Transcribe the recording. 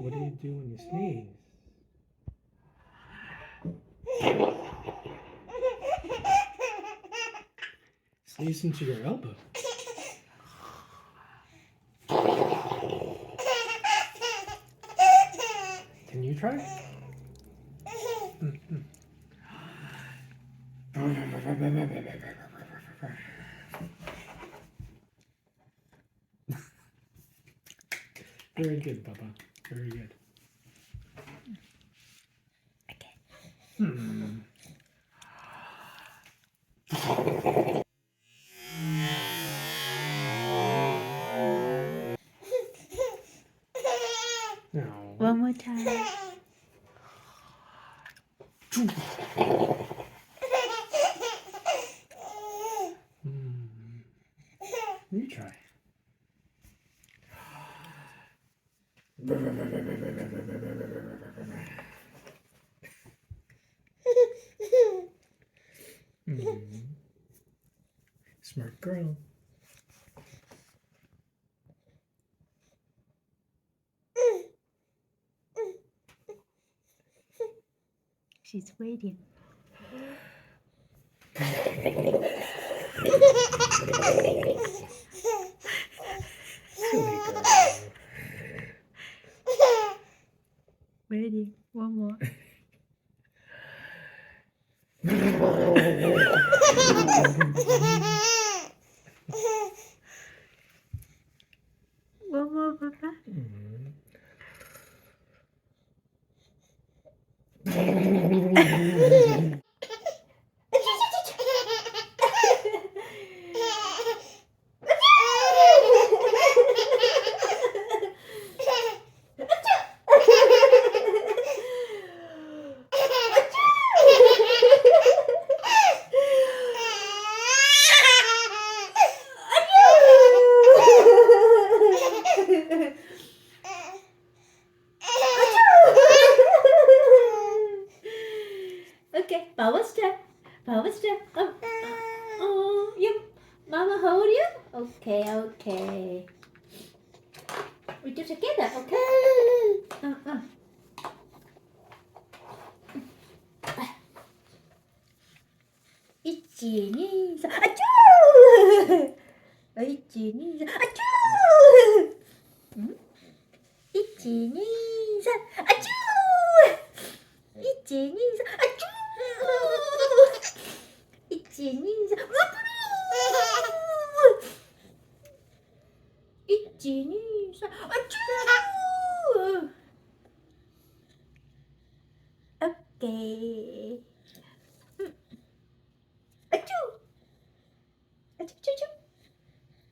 What do you do when you sneeze? Sneeze into your elbow. Can you try? Very good, Papa. Very good. Okay. No. One more time. You try. Smart girl. She's waiting. Silly girl. Waiting. One more. One more, Papa. Okay, power step. Power step. Oh, you. Mama hold you? Okay, okay. We do together, okay? 1、2、3、あちゅー !1、2、3、あちゅー !1、2、3、あちゅー !1、2、3、あちゅー !1、2、3、わぷるー !1、2、3、あちゅー !OK。あちゅーあちゅちゅちゅ